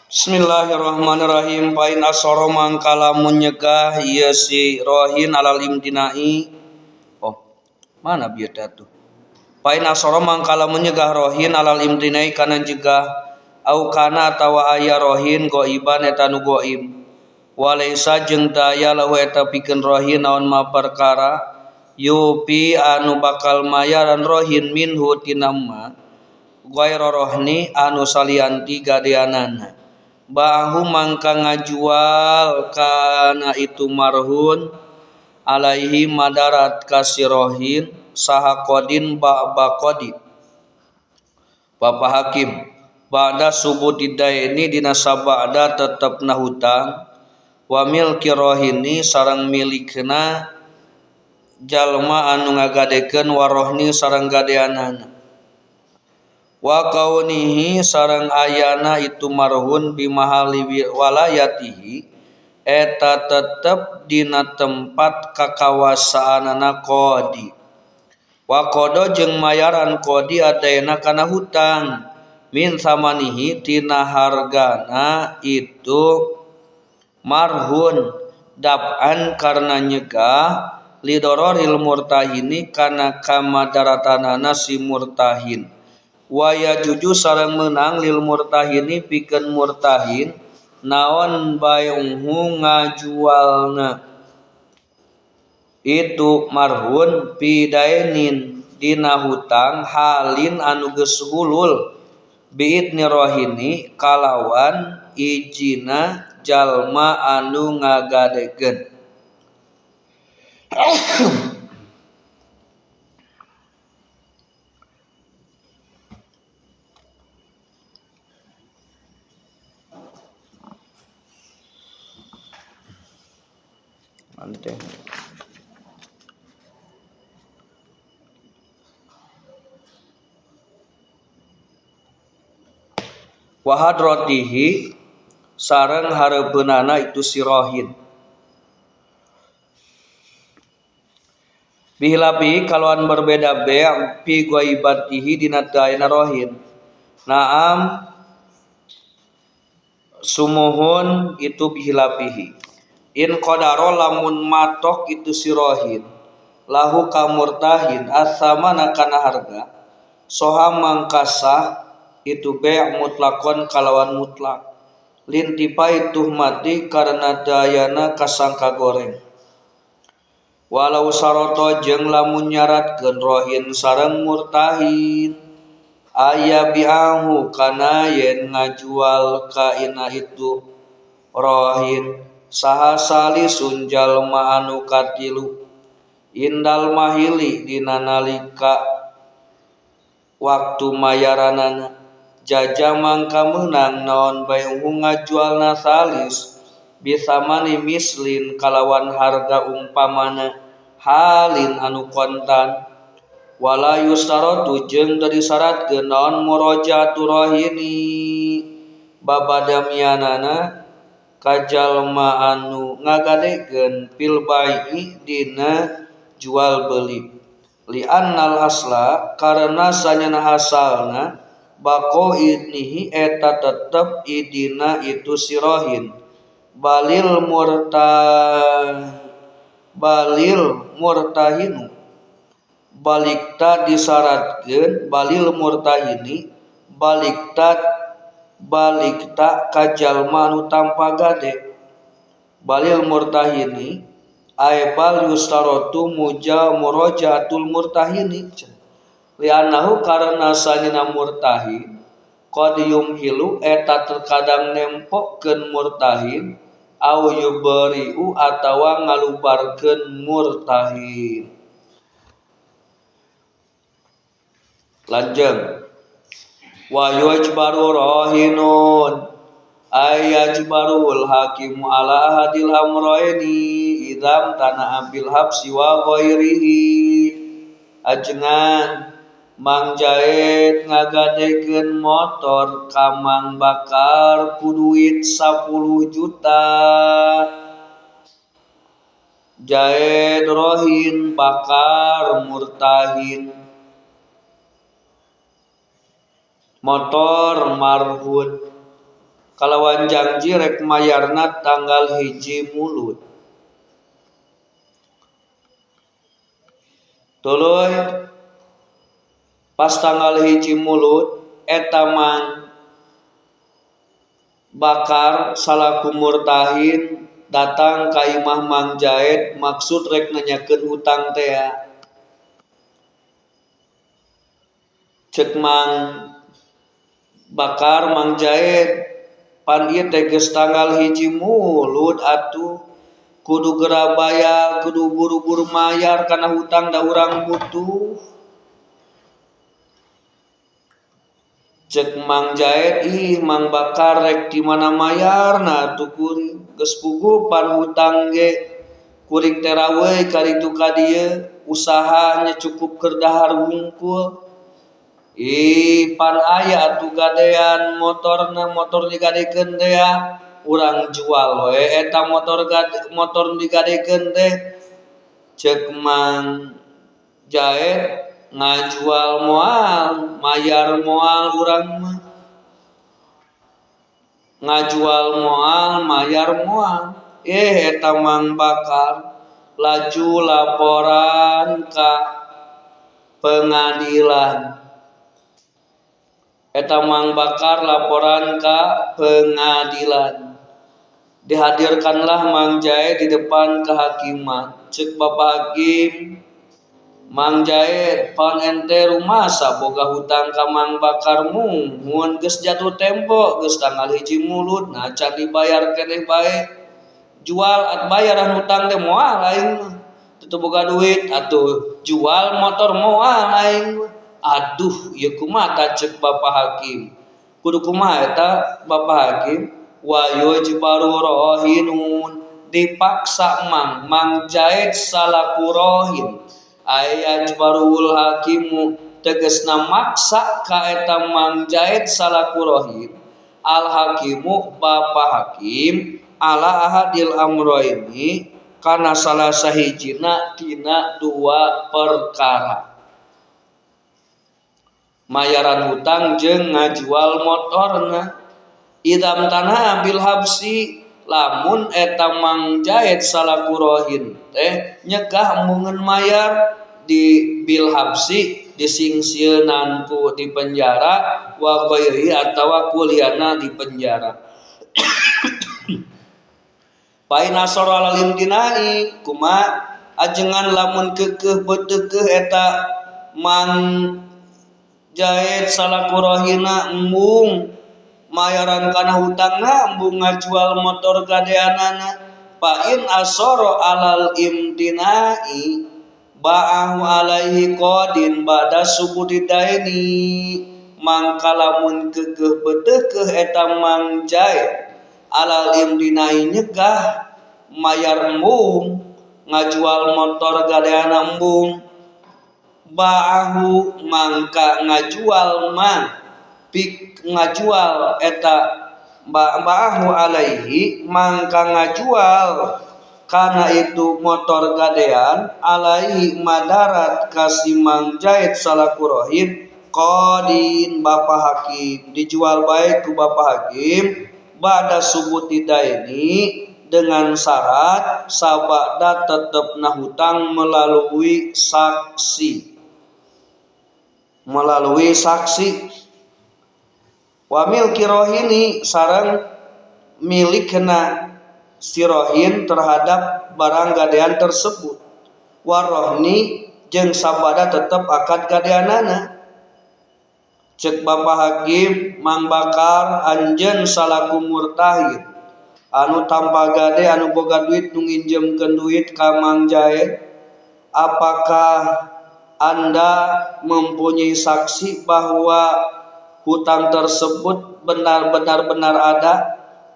Bismillahirrahmanirrahim. Pain asoro mangkala nyegah ieu si rohin alal imtinai. Oh, mana bieu tuh? Pain asoro mangkala nyegah rohin alal imtinai kana jegah au kana atawa aya rohin goiban eta nu goib. Walaisa jeung daya lahu eta pikeun rohin naon ma perkara yupi anu bakal mayaran rohin minhu tina ma ghaira rohni anu salianti gadeanana. Bahu mangka ngajual kana itu marhun alaihi madarat kasirohin saha kodin ba'baqodi Bapak Hakim ba'da subuti daini dina sabada tetepna hutang wa milki rohini sareng milikna jalma anu ngagadekeun warohni sareng gadeanana wa kaunihi sareng ayana itu marhun bimahali walayatihi eta tetep dina tempat kakawasaanana qadi wa qada jeung mayaran qadi adaina kana hutang min samanihi tina hargana itu marhun dab'an karna nyegah lidororil murtahini kana kamadaratanana si murtahin waya juju sareng menang lil murtahini pikeun murtahin naon bayunghu ngajualna itu marhun pidainin dina hutang halin anu geus hulul biidni rohini kalawan ijina jalma anu ngagadekeun Ante. Wa hadratihi sareng hareupeunana itu si rohin bihilabi kalawan berbeda be' fi ghaibatihi dina daina rohin naam sumuhun itu bihilabihi in qadaro lamun matok itu si rohin lahu kamurtahin as-samana kana harga soha mangkasah itu be' mutlakon kalawan mutlak lintipai tuhmati karena dayana kasangka goreng walau saroto jeung lamun nyaratkeun rohin sareng murtahin aya bi'ahu kana yen ngajual ka ina itu rohin saha salisun jalma anu katilu indal mahili dina nalika waktu mayaranana jaja mangka meunang naon bayung ngajualna salis bisa mani mislin kalawan harga umpamana halin anu kontan wala yustaratu jeung teu disyaratkeun naon murajaatu rohini babadamianana ka jalma anu ngagadekeun fil bai'i dina jual beli li annal asla karena sanyana asalna bako idnihi eta tetep idina itu sirohin balil murtahinu balikta disyaratkeun balil murtahini balikta ka jalma anu tanpa gade balil murtahini aibal yustaratu murajaatul murtahini lianahu karena sanina murtahin qad yumhilu eta terkadang nempokeun murtahin au yubariu atawa ngalubarkeun murtahin. Lanjeng wa yujbaru rahinun ayajbarul hakimu ala ahadil amrayni idam tanaa bil habsi wa ghairihi ajengan Mang Jaid ngagadekeun motor ka Mang Bakar ku duit 10 juta Jaid rohin Bakar murtahin motor marhun kalawan janji rek mayarna tanggal 1 Mulud. Tuluy pas tanggal 1 Mulud eta Mang Bakar salaku murtahin datang ka imah Mang Jaed maksud rek nanyakeun hutang teh. Cek Mang Bakar Mang Jaed pan ieu teh geus tanggal 1 Mulud atuh kudu geura bayar, kudu buru-buru mayar kana hutang da urang butuh. Cek Mang Jaed, ih Mang Bakar rek di mana mayarna atuh kuring geus puguh pan hutang ge kuring teh raweuh kaditu ka dieu usahanya cukup keur dahar wungkul. Ih pan aya atuh gadean motor digadekeun teh urang jual we eta motor digadekeun teh. Cek Mang Jaed ngajual moal mayar moal urang mah ngajual moal mayar moal. Eta Mang Bakar laju laporan ka pengadilan. Eta Mang Bakar laporan ka pengadilan. Dihadirkanlah Mang Jaed di depan kehakiman. Cek Bapak Hakim, Mang Jaed pan ente rumasa boga hutang ka Mang Bakar mun geus jatuh tempo geus tanggal 1 Mulud nah can dibayar keneh bae. Jual at bayaran hutang teh moal aing mah. Teu boga duit atuh jual motor moal aing mah. Aduh ieu kumaha cek Bapak Hakim. Kudu kumaha eta Bapak Hakim? Wa yujbaru rahinun dipaksa Mang Jaed salaku rohin. Aya jbarul hakimu tegasna maksa ka eta Mang Jaed salaku rohin. Al hakimu Bapak Hakim ala ahadil amroini kana salah sahijina tina dua perkara. Mayaran hutang jeung ngajual motorna. Idam tanah bil habsi lamun eta Mang Jaed salaku rohin teh nyegah mungeun mayar di bil habsi disingsieunan ku di penjara wa ghairi atawa kuliahna di penjara. Paina sora lalim dinai kuma ajengan lamun keukeuh beuteukeuh eta Mang Jaed salaku rohina embung mayaran kana hutangna embung ngajual motor gadeanana. Pain asoro alal imtinai ba'ahu alaihi qadin ba'da subudidaini. Mangka lamun keukeuh beuteukeuh eta Mang Jaed alal imtinai nyegah mayar embung ngajual motor gadeana embung ba'ahu mangka ngajual ngajual eta ba'ahu alaihi mangka ngajual kana itu motor gadean alaihi madarat kasih Mang Jaed salaku rohin qadin Bapak Hakim dijual baik ku Bapak Hakim ba'da subutidaini dengan syarat sabada tetepna hutang melalui saksi. Wa milki rohini sareng milikna si rohin terhadap barang gadean tersebut. Warohni jeung sabada tetep akad gadeanana. Cek Bapak Hakim Mang Bakar anjeun salaku murtahid anu tanpa gade anu boga duit nu nginjemkeun duit ka Mang Jaed. Apakah Anda mempunyai saksi bahwa hutang tersebut benar-benar ada?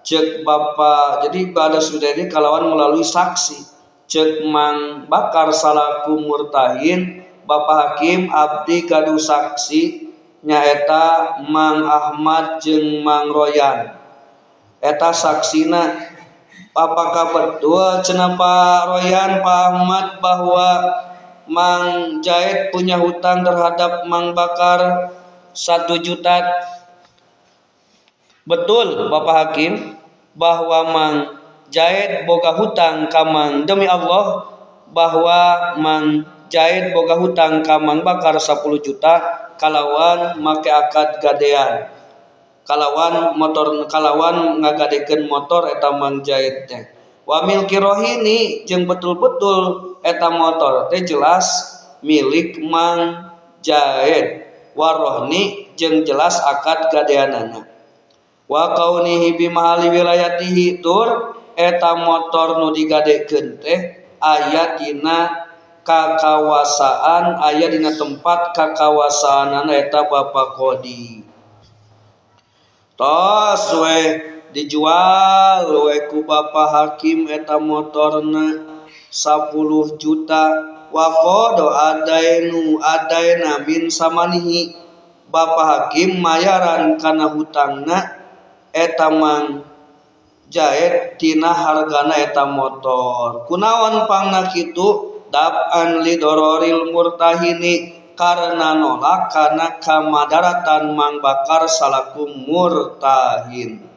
Cek Bapak, jadi pada sudah ini kalawan melalui saksi. Cek Mang Bakar salaku murtahin Bapak Hakim abdi kadu saksi nyaeta Mang Ahmad jeung Mang Royan. Eta saksina apakah betul cenah Pak Royan Pak Ahmad bahwa Mang Jaed punya hutang terhadap Mang Bakar 1 juta Betul Bapak Hakim bahwa Mang Jaid boga hutang ka Mang, demi Allah bahwa Mang Jaid boga hutang ka Mang Bakar 10 juta kalawan make akad gadean, kalawan ngagadekeun motor eta Mang Jaid teh. Wa milki rohini jeung betul-betul eta motor teh jelas milik Mang Jaid, warohni jeung jelas akad gadeanana. Wa kaunihi bi mahali wilayatihi tur eta motor nu digadekeun teh aya dina kakawasaan, aya dina tempat kakawasaanana eta Bapak Kodi. Tos we dijual we ku Bapak Hakim eta motorna 10 juta. Wa qado adaina min samanihi, Bapak Hakim mayaran kana hutangna eta Mang Jaid tina hargana eta motor. Kunaon pangna kitu? Dab'an li dororil murtahini, karena nolak kana kamadaratan Mang Bakar salaku murtahin.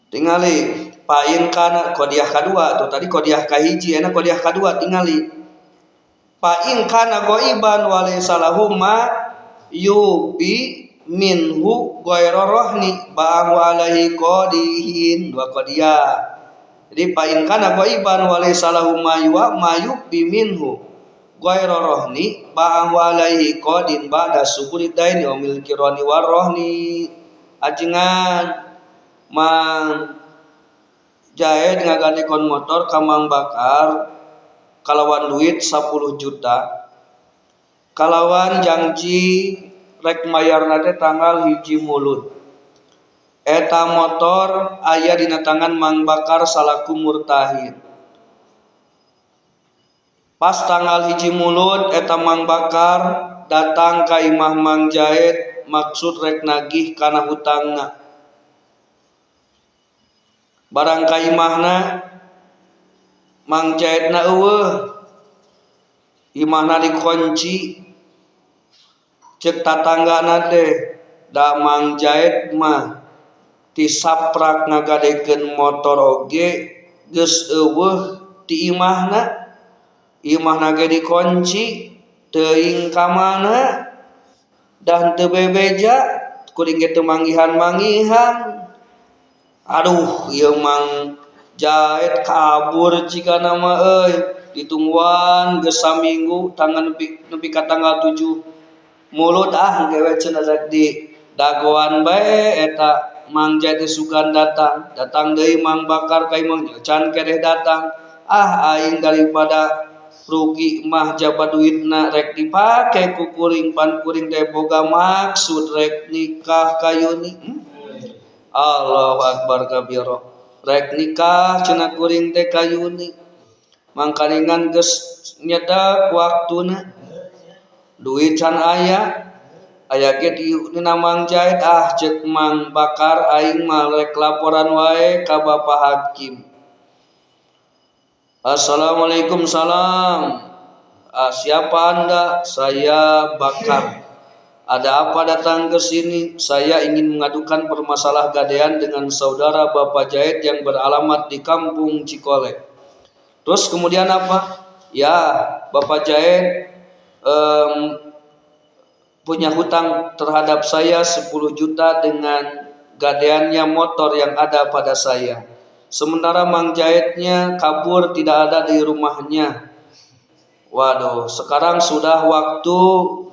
Tingali pain kana kodiah kadua tuh, tadi kodiah kahiji enak kodiah kadua, tingali pain kana goiban wali salahuma yubi minhu ghairu rohni ba'u alaihi qadihin, dua qadiyah. Jadi pain kana ghaiban wa laysa lahu ma yubi minhu ghairu rohni ba'u alaihi qadin ba'da suburi daini wa milki rohni war rohni. Ajengan Mang Jaid ngagadekon motor ka Mang Bakar kalawan duit 10 juta, kalawan janji rek mayarna teh tanggal 1 Mulud. Eta motor aya dina tangan Mang Bakar salaku murtahid. Pas tanggal 1 Mulud eta Mang Bakar datang ka imah Mang Jaid maksud rek nagih kana hutangna. Barang ka imahna Mang Jaidna eueuh, imahna dikunci. Cek tatanggana teh da Mang Jaid mah tisaprak ngagadekeun motor oge geus eueuh ti imahna ge dikunci teuing ka mana dan teu bebeja kuring ge teu manggihan. Aduh ieu Mang Jaid kabur cikana mah euy, ditungguan geus saminggu tangan nepi ka tanggal 7 Mulud gewe cenah rek di dagoan bae eta Mang Jaid sugan datang deui Mang Bakar ka imah can kereh datang. Aing daripada rugi mah jaba duitna rek dipake ku kuring, pan kuring teh boga maksud rek nikah ka Yuni. Allahu Akbar kabira. Rek nikah cenah kuring teh ka Yuni. Mangkaringan geus nyedak waktuna. Duit can aya ge dina Mang Jaid. Cek Mang Bakar aing mah rek laporan wae ka Bapak Hakim. Assalamualaikum, salam. Siapa Anda? Saya Bakar. Ada apa datang ke sini? Saya ingin mengadukan permasalahan gadean dengan saudara Bapak Jaid yang beralamat di Kampung Cikole. Terus kemudian apa? Ya, Bapak Jaid punya hutang terhadap saya 10 juta dengan gadeannya motor yang ada pada saya. Sementara Mang Jaidnya kabur, tidak ada di rumahnya. Waduh, sekarang sudah waktu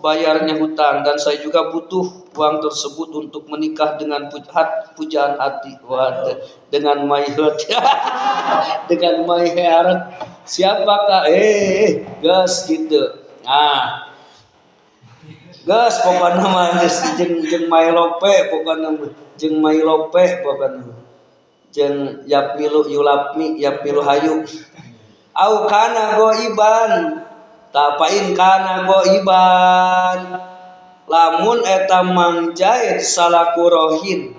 bayarnya hutang dan saya juga butuh uang tersebut untuk menikah dengan pujaan hati. Waduh, dengan my heart. Dengan my heart. Siapakah? Gas gitu. Gas pokoknya mah jeung my lope pokoknya jeung my lope pokoknya. Jeung yapmilu yulapmi yapmilu hayu. Au kana goiban tapain kana goiban, lamun eta Mang Jaid salaku rohin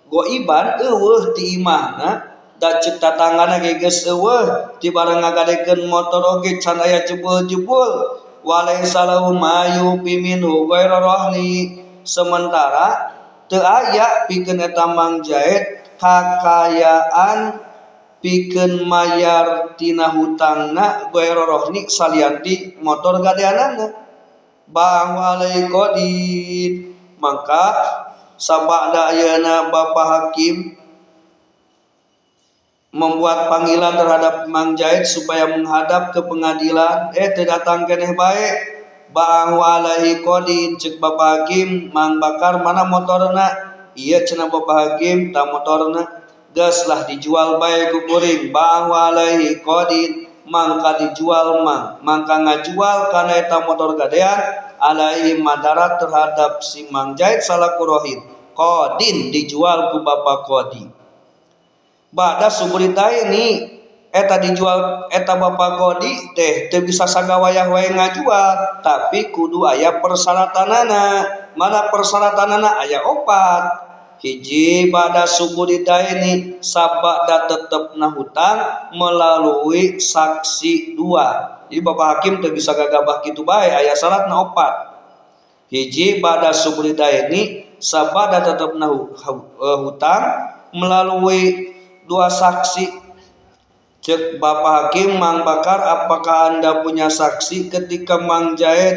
goiban eueuh ti imahna da ceuk tatanggana ge geus eueuh ti bareng ngagadekeun motor oge can aya jebul walai salahu mayu biminu ghairu rohni. Sementara teu aya pikeun eta Mang Jaid kakayaan pikeun mayar tina hutangna Goerorohni salianti motor gadeanana. Bang alai kodin, maka sabada ayeuna Bapak Hakim membuat panggilan terhadap Mang Jaid supaya menghadap ke pengadilan. Teu datang keneh bae. Bang alai kodin, cek Bapak Hakim, Mang Bakar mana motorna? Iya cenah Bapak Hakim, ta motorna geus lah dijual bae ku kuring. Bang alai kodin, mangka dijual mangka ngajual kana eta motor gadean alaihi madarat terhadap si Mang Jaid salaku rohin. Kodin dijual ku Bapak Kodi. Bada suburita ini eta dijual eta Bapak Kodi teh teu bisa sagawayah wae ngajual, tapi kudu aya persyaratanana. Mana persyaratanana? Aya 4. Hiji, pada suburita ini sabada tetepna hutang melalui saksi 2. Jadi Bapak Hakim teu bisa gagabah kitu bae, aya syaratna 4. Hiji, pada suburita ini sabada tetepna hutang melalui 2 saksi. Cek Bapak Hakim, Mang Bakar, apakah Anda punya saksi ketika Mang Jaid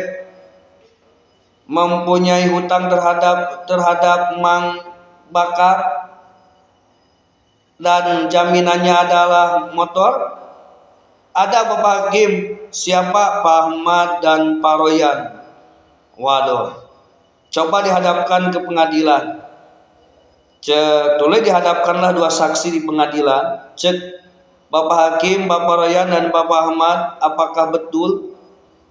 mempunyai hutang terhadap Mang Bakar dan jaminannya adalah motor? Ada Bapak Hakim. Siapa? Pak Ahmad dan Pak Royan. Waduh, coba dihadapkan ke pengadilan. Tulis dihadapkanlah 2 saksi di pengadilan. Cek Bapak Hakim, Bapak Royan dan Bapak Ahmad, apakah betul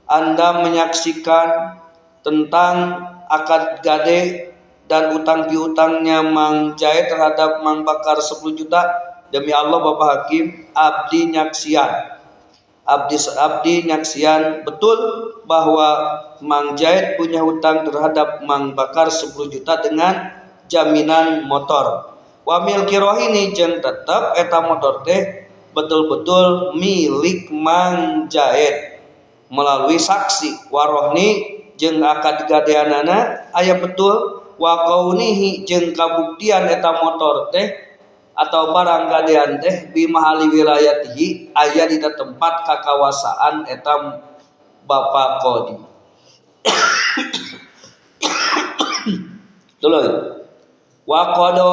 Anda menyaksikan tentang akad gade dan utang piutangnya Mang Jaid terhadap Mang Bakar 10 juta? Demi Allah Bapak Hakim, abdi nyaksian betul bahwa Mang Jaid punya hutang terhadap Mang Bakar 10 juta dengan jaminan motor. Wa milki rohini jeung tetep eta motor teh betul-betul milik Mang Jaid melalui saksi. Warohni jeung akad gadeanana aya betul. Wa kaunihi jeung kabuktian eta motor teh atau barang gadean teh bi mahali wilayatihi aya di tempat kakawasaan eta Bapak Kodi. Tuluy. Wa qado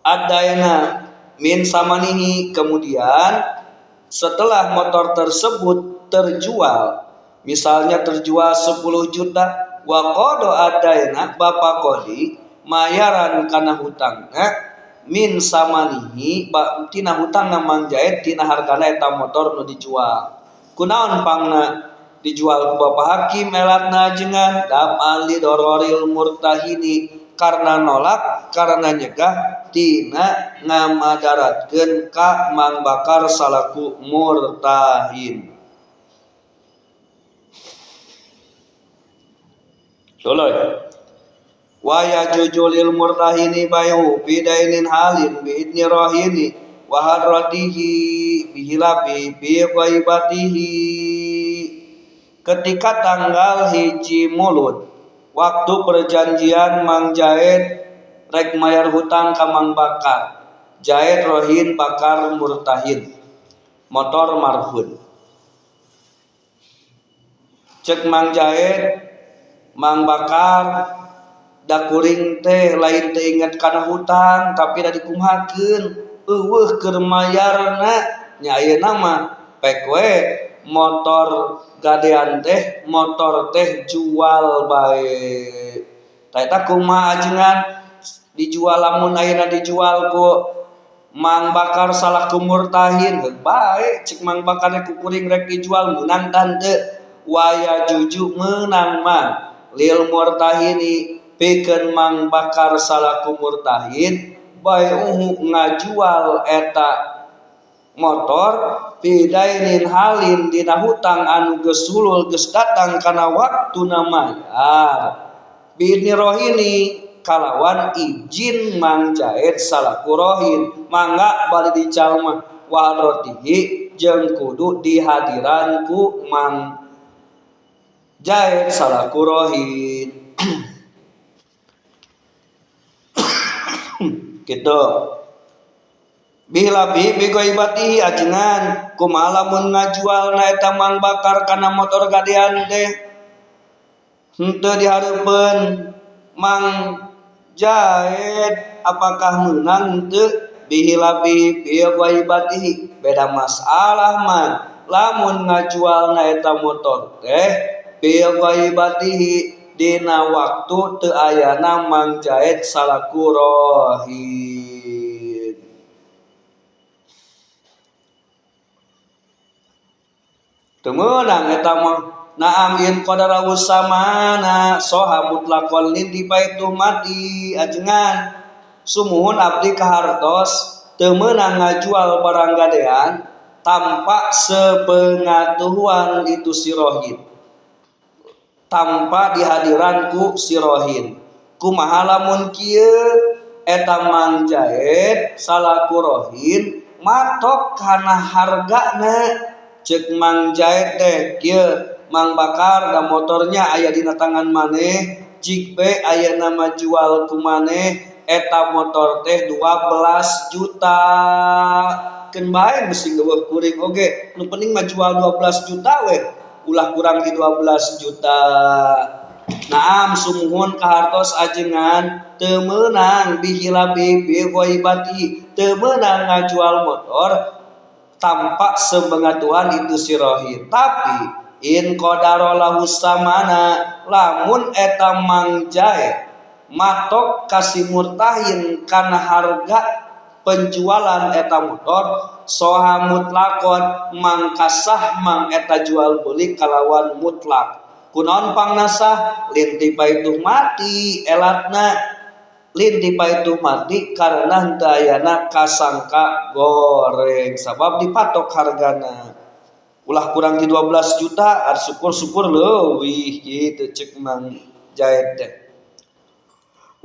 adaina min samanihi, kemudian setelah motor tersebut terjual, misalnya terjual 10 juta, wa qado adaina Bapak Kodi mayaran kana hutangna min samanihi tina hutangna Mang Jaid tina hargana eta motor nu dijual. Kunaon pangna dijual ku Bapak Hakim elatna jengan daf'al lidororil murtahini, karena nolak, karena nyegah tina ngamadaratkeun ka Mang Bakar salaku murtahin. Tuluy. Wa yajujulil murtahini bayu bidainin halin biidni rohini wa hadratihi bihilafi bi ghaibatihi. Ketika tanggal 1 Mulud, waktu perjanjian Mang Jaid rek mayar hutang ka Mang Bakar, Jaid rohin Bakar murtahin, motor marhun. Cek Mang Jaid, Mang Bakar da kuring teh lain teh inget kana hutang tapi da dikumhakeun eueuh keur mayarna nya ayeuna mah pek we motor gadean teh motor teh jual bae. Ta eta kumaha ajengan dijual, lamun ayeuna dijual ku Mang Bakar salaku murtahin bae, cek Mang Bakar ku kuring rek dijual menang tante. Waya juju menang mah lil murtahini pikeun Mang Bakar salaku murtahin bae ngajual eta motor bidainin halin dina hutang anu geus sulul geus datang kana waktuna mayar biidni rohini kalawan izin Mang Jaid salaku rohin. Mangga bari dicalma wa hadratihi jeung kudu dihadiran ku Mang Jaid salaku rohin. gitu. Bilabi bigoibatihi ajengan kumaha lamun ngajual na eta mang bakar kana motor gadean teh henteu dihareupeun mang Jaid apakah menang henteu bihilabi bigoibatihi beda masalah man lamun ngajual na eta motor teh bigoibatihi dina waktu teu ayana mang Jaid salaku rohin. Temenang eta mah naam yen qadara usamana soha mutlaqon linti paitu mati ajengan sumuhun abdi kahartos teu meunang ngajual barang gadean tanpa sepengatuhuan itu si rohin, tanpa dihadiran ku si rohin. Kumaha lamun kieu eta Mang Jaid salaku rohin matok kana hargana. Cek Mang Jaid teh kieu Mang Bakar da motornya aya dina tangan maneh jik be aya nama jual ku maneh eta motor teh 12 juta keun bae mesti ngeueuh kuring oge nu penting mah jual 12 juta we ulah kurang di 12 juta. Naam sumuhun kahartos ajengan teu meunang bihilabi bigoibati teu meunang ngajual motor tanpa sebengatuan itu si rohin. Tapi in qadarallahu samana lamun eta Mang Jaid matok kasih murtahin kana harga penjualan eta motor soha mutlakon mangkasah mang eta jual beli kalawan mutlak kunaon pangnasah linti paituh mati elatna linti paitu mati karena henteu ayana kasangka goreng sabab dipatok hargana ulah kurang di 12 juta ar syukur-syukur leuwih kitu ceuk Mang Jaid teh.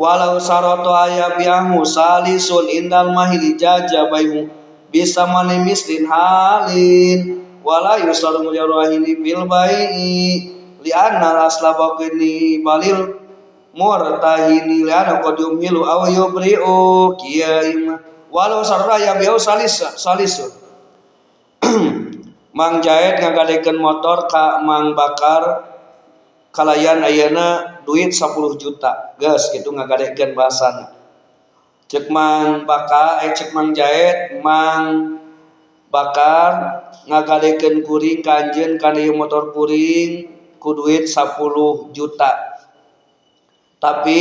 Walau saroto aya biahu salisun indal mahili jajabayu bisa mane mislin halin wala yusaru mujawahini bil bai'i li anna aslabaqini balil murtahini lana qadium hilu aw yubri'u kiyaim walau saraya biau salis Mang Jaid ngagadekeun motor ka Mang Bakar kalayan ayeuna duit 10 juta geus kitu ngagadekeun bahasana cek Mang Bakar cek Mang Jaid Mang Bakar ngagadekeun kuring ka anjeun kana ieu motor kuring ku duit 10 juta. Tapi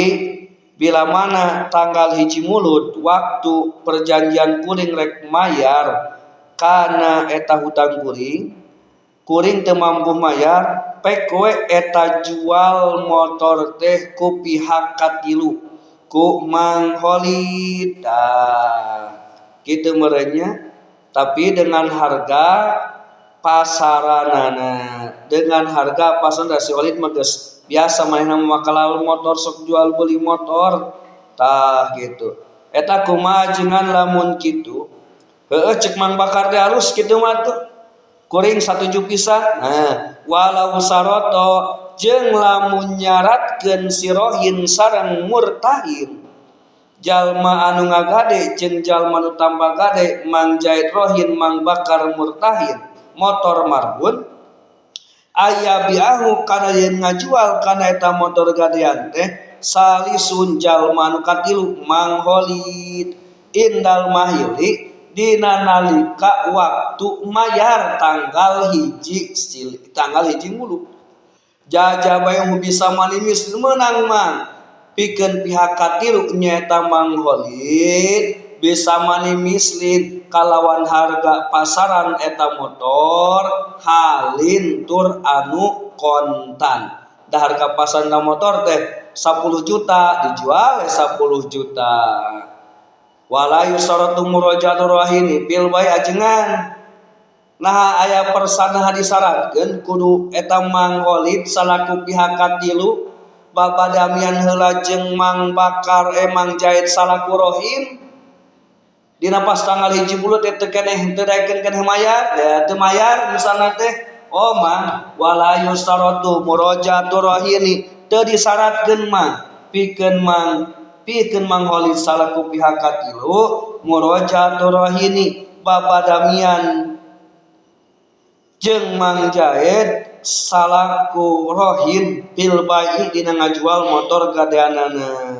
bila mana tanggal hiji mulut waktu perjanjian kuring rek mayar karena eta hutang kuring teu mampu mayar pek we eta jual motor teh ku pihak katilu ku Mang Holid kitu merenya tapi dengan harga pasaranana dengan harga pasaran si Holid mah geus biasa manehna makalal motor sok jual beli motor tah gitu eta kumaha jengan lamun kitu heueuh cek Mang Bakar teh halus kitu mah tuh kuring satuju pisan walau saroto jeung lamun nyaratkeun si rohin sareng murtahin jalma anu ngagade jeung jalma anu tambah gade Mang Jaid rohin Mang Bakar murtahin motor marbun aya biahu kana yen ngajual kana eta motor gadean teh salisun jalma anu katilu Mang Holid indal mahili dina nalika waktu mayar tanggal hiji mulu jajabayung bisa malimis meunang mah pikeun pihak katilu nyaeta Mang Holid bisa manimislin kalawan harga pasaran eta motor halin tur anu kontan da harga pasaran motor teh 10 juta dijual 10 juta wala yusaratu murajatu rahini bil bai ajengan nah aya persanaha disyaratkeun kudu eta Mang Holid salaku pihak katilu babadamian heula jeung Mang Bakar Mang Jaid salaku rohin dina pas tanggal hiji bulan teh keneh teu daekeun keneh mayar ya teu mayar misalna teh mah wala yustaratu murajatu rahini teu disyaratkeun mah pikeun Mang pikeun mangholit salaku pihak katilu murojatur rohini babadamian jeung Mang Jaid salaku rohin bil bai dina ngajual motor gadeanana.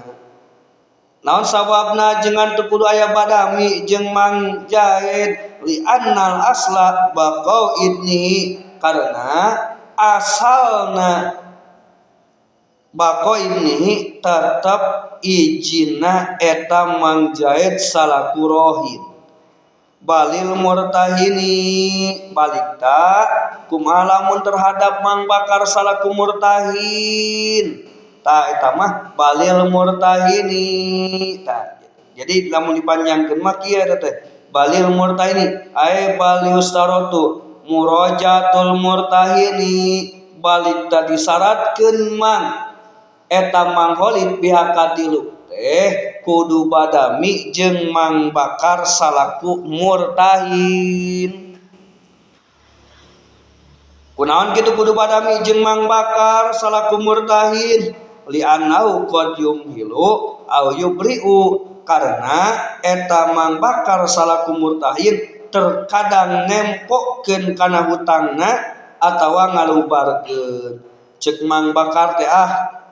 Naon sababna jengan teu kudu aya badami jeung Mang Jaid li annal asla baqau idni karena asalna baqau idni tetep ijina eta Mang Jaid salaku rohin balil murtahini balikta kumaha lamun terhadap Mang Bakar salaku murtahin ta eta mah balil murtahini ta. Jadi lamun dipanjangkeun mah kieu eta teh balil murtahini ai balil staratu murajatul murtahini balik tadi syaratkeun Mang eta mangholid pihak katilu teh kudu badami jeung Mang Bakar salaku murtahin. Kunaon kitu kudu badami jeung Mang Bakar salaku murtahin li annau qad yumhilu au yubri'u karena eta Mang Bakar salaku murtahin terkadang nempokeun kana hutangna atawa ngalubarkeun. Ceuk Mang Bakar teh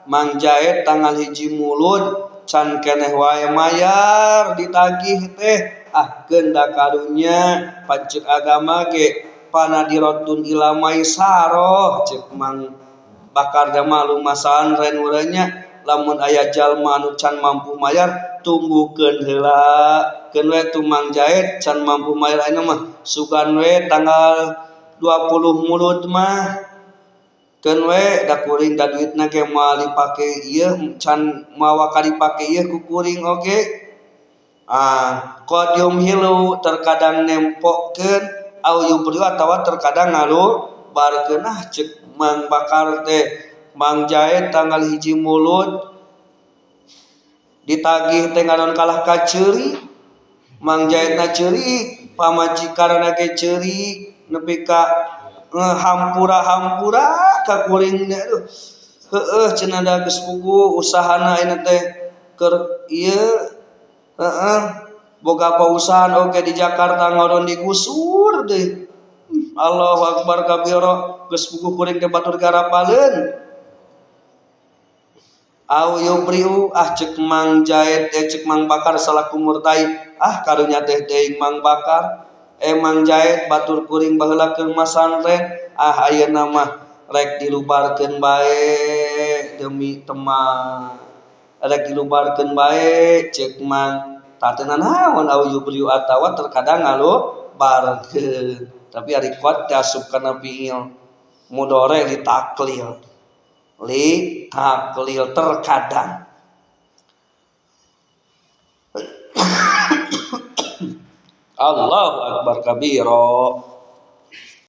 Mang Jaid tanggal 1 Mulud can keneh wae mayar ditagih teh keun da karunya panceuk agama ge panadiratun ila maisaroh ceuk Mang Bakar da malu masalan ren urangnya lamun aya jalma anu can mampu mayar tunggukeun heula keun we tu Mang Jaid can mampu mayar ayeuna mah sugan we tanggal 20 Mulud mah keun we da kuring da duitna ge moal dipake ieu can mawa ka dipake ieu ku kuring oge qadium hilu terkadang nempokeun au yubri atawa terkadang ngalubarkeun ceuk Mang Bakar teh Mang Jaid tanggal 1 Mulud ditagih teh nganon kalah ka ceuri Mang Jaid na ceuri pamajikanna ge ceuri nepi ka hampura-hampura ka kuring heueuh cenah da geus puguh usahana ayeuna teh keur ieu boga pausahaan oge di Jakarta ngaron digusur deui. Allahu Akbar kabira geus puguh kuring teh batur garapaleun au yubriu ceuk Mang Jaid ceuk Mang Bakar salaku murtahin karunya teh teuing Mang Bakar Mang Jaid batur kuring baheula keur masantren ayeuna mah rek dilubarkeun bae demi teman rek dilubarkeun bae ceuk Mang tateunan naon au yubriu atawa terkadang ngalubarkeun tapi ari kuat asup kana fiil mudhari li taklil terkadang Allahu Akbar kabira.